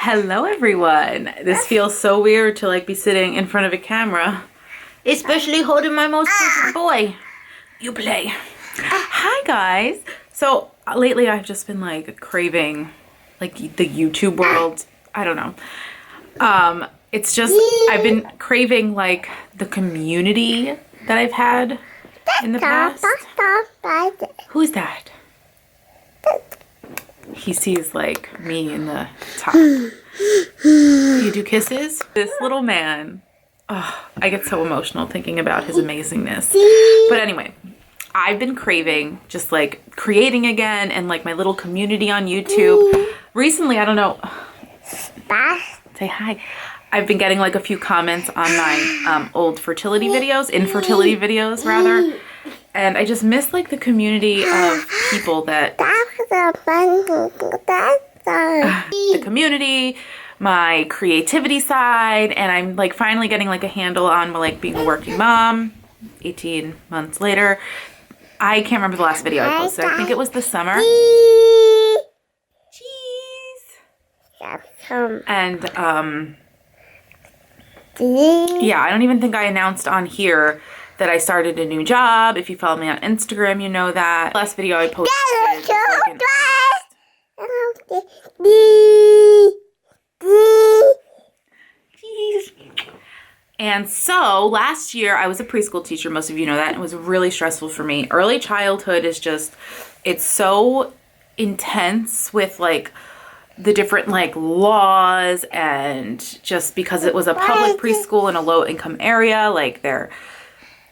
Hello everyone. This feels so weird to like be sitting in front of a camera, especially holding my most precious boy. You play. Hi guys. So lately I've just been like craving like the YouTube world. I don't know. It's just I've been craving like the community that I've had in the past. Who's that? He sees like me in the top. You do kisses? This little man, oh, I get so emotional thinking about his amazingness. But anyway, I've been craving just like creating again and like my little community on YouTube. Recently, I don't know. Say hi. I've been getting like a few comments on my old infertility videos rather. And I just miss like the community of people that the community, my creativity side, and I'm like finally getting like a handle on like being a working mom 18 months later. I can't remember the last video I posted. I think it was this summer. Cheese. And yeah, I don't even think I announced on here that I started a new job. If you follow me on Instagram, you know that. Last video I posted was like in August. And so last year I was a preschool teacher. Most of you know that. It was really stressful for me. Early childhood is just, it's so intense with like the different like laws, and just because it was a public preschool in a low income area, like their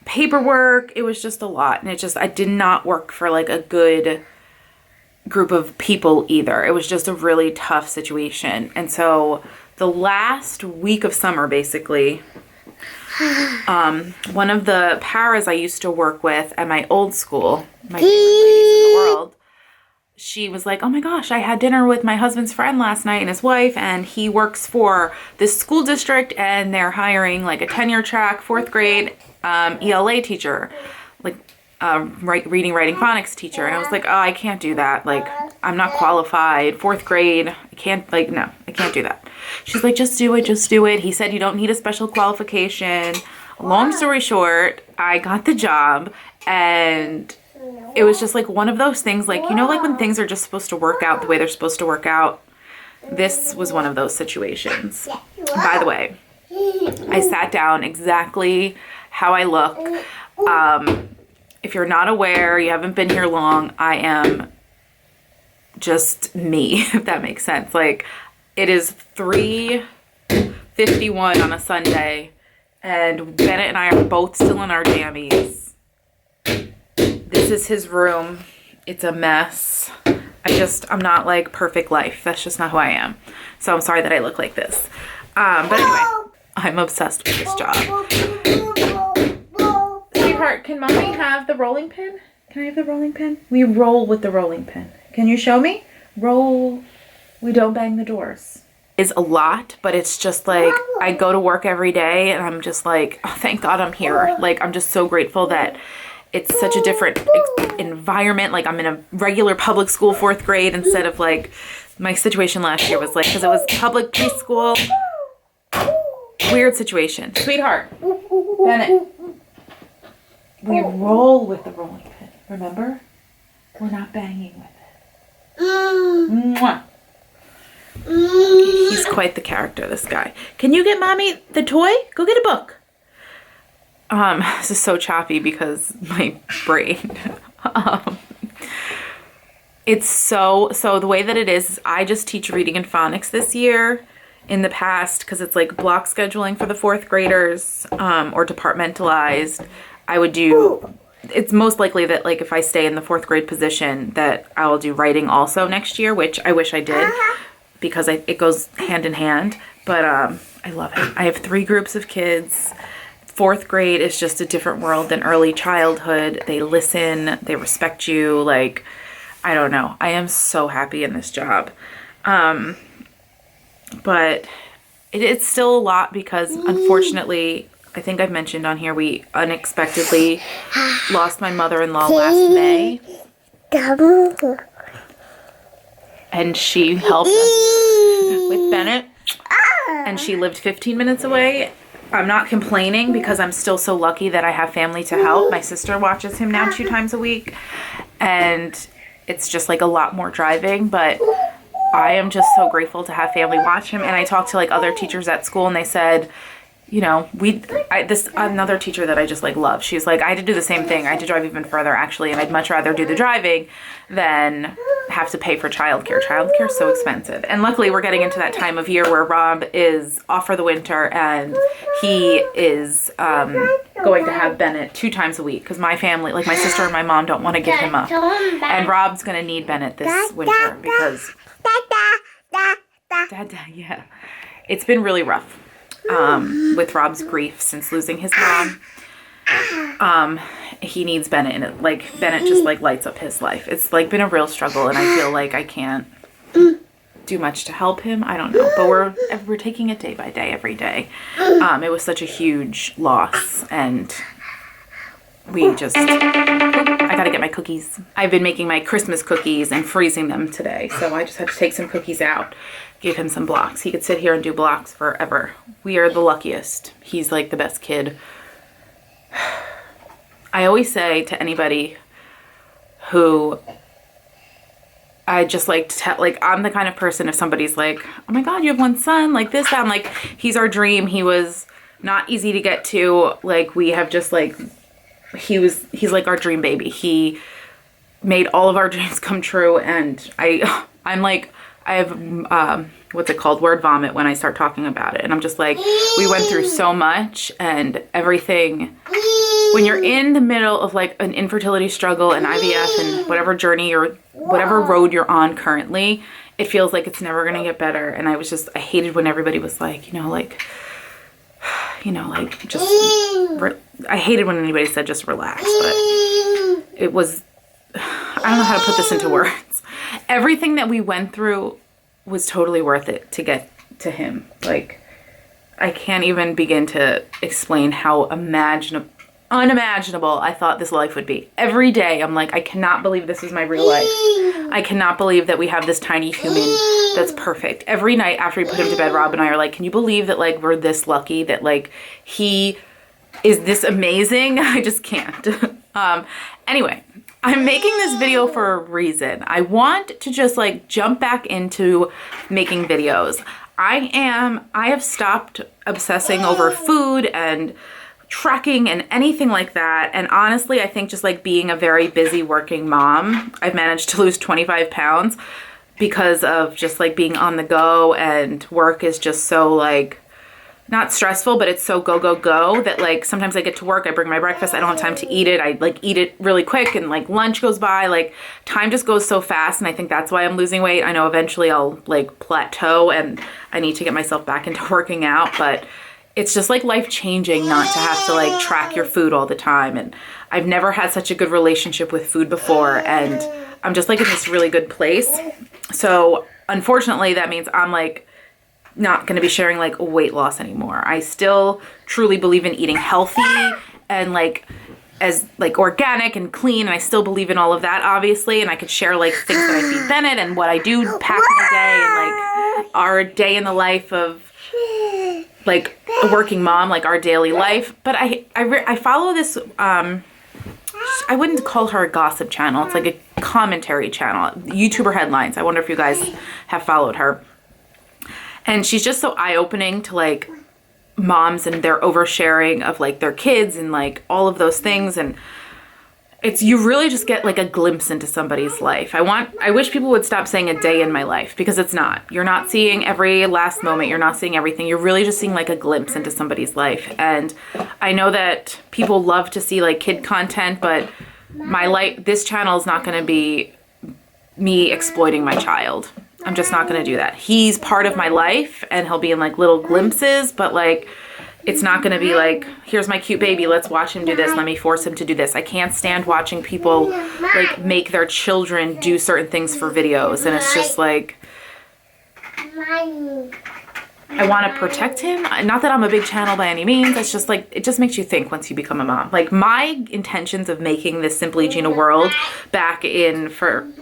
paperwork, it was just a lot. And it just, I did not work for like a good group of people either. It was just a really tough situation. And so the last week of summer, basically, one of the paras I used to work with at my old school, my favorite ladies in the world, she was like, oh my gosh, I had dinner with my husband's friend last night and his wife, and he works for this school district and they're hiring like a tenure track, 4th grade ELA teacher, like reading, writing, phonics teacher. And I was like, oh, I can't do that. Like, I'm not qualified. 4th grade. I can't, like, no, I can't do that. She's like, just do it. Just do it. He said you don't need a special qualification. Long story short, I got the job, and it was just like one of those things, like, you know, like when things are just supposed to work out the way they're supposed to work out. This was one of those situations. By the way, I sat down exactly how I look. If you're not aware, you haven't been here long, I am just me, if that makes sense. Like, it is 3:51 on a Sunday, and Bennett and I are both still in our jammies. This is his room. It's a mess. I'm not like perfect life. That's just not who I am. So I'm sorry that I look like this. But anyway, I'm obsessed with this job. Sweetheart, can mommy have the rolling pin? Can I have the rolling pin? We roll with the rolling pin. Can you show me? Roll. We don't bang the doors. It's a lot, but it's just like, I go to work every day and I'm just like, oh, thank God I'm here. Like, I'm just so grateful that it's such a different environment. Like, I'm in a regular public school 4th grade instead of like, my situation last year was like, because it was public preschool. Weird situation. Sweetheart, Bennett, we roll with the rolling pin, remember? We're not banging with it. Mwah. He's quite the character, this guy. Can you get mommy the toy? Go get a book. This is so choppy because my brain. It's so the way that it is, I just teach reading and phonics this year. In the past, because it's like block scheduling for the 4th graders, or departmentalized, I would do, it's most likely that like if I stay in the 4th grade position that I will do writing also next year, which I wish I did, because it goes hand in hand. But I love it. I have 3 groups of kids. 4th grade is just a different world than early childhood. They listen, they respect you. Like, I don't know. I am so happy in this job. But it's still a lot because unfortunately, I think I've mentioned on here, we unexpectedly lost my mother-in-law last May. And she helped us. with Bennett, and she lived 15 minutes away. I'm not complaining because I'm still so lucky that I have family to help. My sister watches him now 2 times a week, and it's just like a lot more driving, but I am just so grateful to have family watch him. And I talked to like other teachers at school, and they said, you know, this another teacher that I just like love. She's like, I had to do the same thing. I had to drive even further actually, and I'd much rather do the driving than have to pay for childcare. Childcare is so expensive. And luckily we're getting into that time of year where Rob is off for the winter, and he is going to have Bennett 2 times a week because my family, like my sister and my mom, don't want to give him up. And Rob's going to need Bennett this winter because yeah, it's been really rough. With Rob's grief since losing his mom. He needs Bennett, and it, like Bennett just like lights up his life. It's like been a real struggle, and I feel like I can't do much to help him. I don't know, but we're taking it day by day, every day. It was such a huge loss, and we just I gotta get my cookies. I've been making my Christmas cookies and freezing them today, so I just had to take some cookies out. Give him some blocks. He could sit here and do blocks forever. We are the luckiest. He's like the best kid. I always say to anybody who I just like to tell, like I'm the kind of person, if somebody's like, oh my God, you have 1 son, like this, that, I'm like, he's our dream. He was not easy to get to. Like we have just like, he's like our dream baby. He made all of our dreams come true. And I'm like, I have, what's it called? Word vomit when I start talking about it. And I'm just like, we went through so much and everything. When you're in the middle of like an infertility struggle and IVF and whatever journey or whatever road you're on currently, it feels like it's never going to get better. And I hated when everybody was like, just, I hated when anybody said just relax, but it was, I don't know how to put this into words. Everything that we went through was totally worth it to get to him. Like, I can't even begin to explain how unimaginable I thought this life would be. Every day, I'm like, I cannot believe this is my real life. I cannot believe that we have this tiny human that's perfect. Every night after we put him to bed, Rob and I are like, can you believe that, like, we're this lucky that, like, he is this amazing? I just can't. Anyway. I'm making this video for a reason. I want to just like jump back into making videos. I have stopped obsessing over food and tracking and anything like that. And honestly, I think just like being a very busy working mom, I've managed to lose 25 pounds because of just like being on the go, and work is just so like, not stressful, but it's so go, go, go that like sometimes I get to work, I bring my breakfast, I don't have time to eat it. I like eat it really quick and like lunch goes by, like time just goes so fast. And I think that's why I'm losing weight. I know eventually I'll like plateau and I need to get myself back into working out, but it's just like life changing not to have to like track your food all the time. And I've never had such a good relationship with food before. And I'm just like in this really good place. So unfortunately that means I'm like, not going to be sharing like weight loss anymore. I still truly believe in eating healthy and like as like organic and clean, and I still believe in all of that obviously, and I could share like things that I feed Bennett and what I do pack in a day and like our day in the life of like a working mom, like our daily life. But I follow this I wouldn't call her a gossip channel. It's like a commentary channel, YouTuber Headlines. I wonder if you guys have followed her. And she's just so eye-opening to like moms and their oversharing of like their kids and like all of those things. And you really just get like a glimpse into somebody's life. I wish people would stop saying a day in my life, because it's not. You're not seeing every last moment. You're not seeing everything. You're really just seeing like a glimpse into somebody's life. And I know that people love to see like kid content, but this channel is not going to be me exploiting my child. I'm just not going to do that. He's part of my life and he'll be in like little glimpses, but like, it's not going to be like, here's my cute baby, let's watch him do this, let me force him to do this. I can't stand watching people like make their children do certain things for videos. And it's just like, I want to protect him. Not that I'm a big channel by any means. It's just like, it just makes you think once you become a mom. Like my intentions of making this Simply Jeana world back in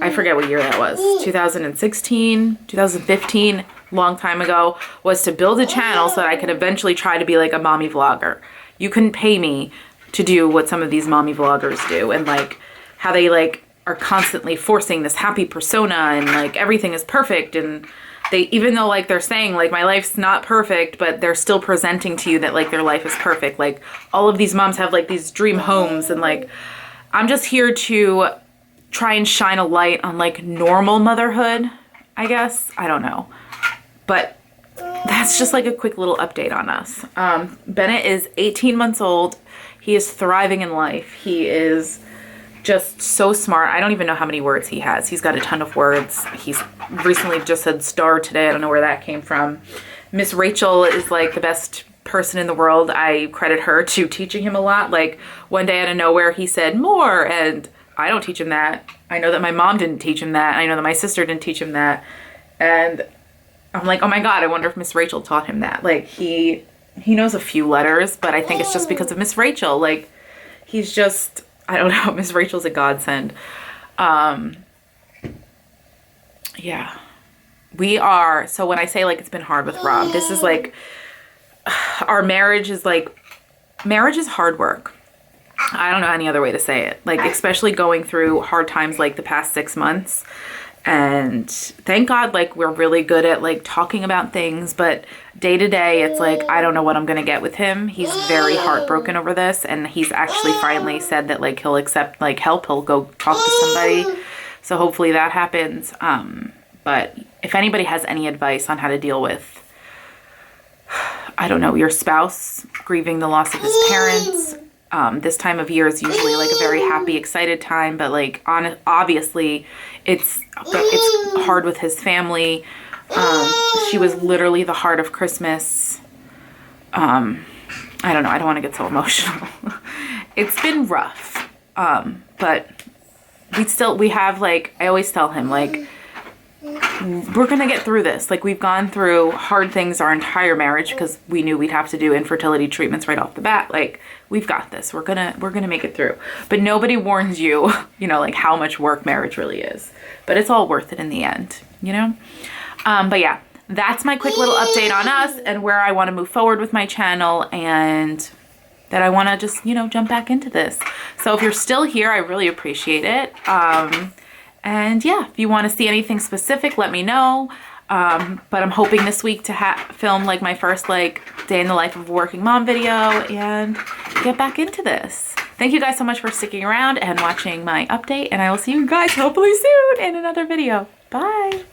I forget what year that was, 2016, 2015, long time ago was to build a channel so that I could eventually try to be like a mommy vlogger. You couldn't pay me to do what some of these mommy vloggers do, and like how they like are constantly forcing this happy persona and like everything is perfect, and they, even though like they're saying like my life's not perfect, but they're still presenting to you that like their life is perfect. Like all of these moms have like these dream homes, and like I'm just here to try and shine a light on like normal motherhood, I guess. I don't know. But that's just like a quick little update on us. Bennett is 18 months old. He is thriving in life. He is just so smart. I don't even know how many words he has. He's got a ton of words. He's recently just said star today. I don't know where that came from. Miss Rachel is like the best person in the world. I credit her to teaching him a lot. Like one day out of nowhere, he said more, and I don't teach him that. I know that my mom didn't teach him that. I know that my sister didn't teach him that. And I'm like, oh my God, I wonder if Miss Rachel taught him that. Like he knows a few letters, but I think it's just because of Miss Rachel. Like he's just, I don't know, Miss Rachel's a godsend. Yeah. We are, so when I say like it's been hard with Rob, this is like, our marriage is like, marriage is hard work. I don't know any other way to say it. Like, especially going through hard times like the past 6 months. And thank God, like, we're really good at like talking about things, but day to day, it's like, I don't know what I'm going to get with him. He's very heartbroken over this. And he's actually finally said that like, he'll accept like help. He'll go talk to somebody. So hopefully that happens. But if anybody has any advice on how to deal with, I don't know, your spouse grieving the loss of his parents, this time of year is usually like a very happy, excited time, but like obviously it's hard with his family. She was literally the heart of Christmas. I don't know. I don't want to get so emotional. It's been rough. But we have like, I always tell him like, we're going to get through this. Like we've gone through hard things our entire marriage because we knew we'd have to do infertility treatments right off the bat. Like we've got this. We're going to make it through. But nobody warns you, you know, like how much work marriage really is. But it's all worth it in the end, you know? But yeah, that's my quick little update on us and where I want to move forward with my channel, and that I want to just, you know, jump back into this. So if you're still here, I really appreciate it. And yeah, if you want to see anything specific, let me know. But I'm hoping this week to film like my first like day in the life of a working mom video and get back into this. Thank you guys so much for sticking around and watching my update, and I will see you guys hopefully soon in another video. Bye.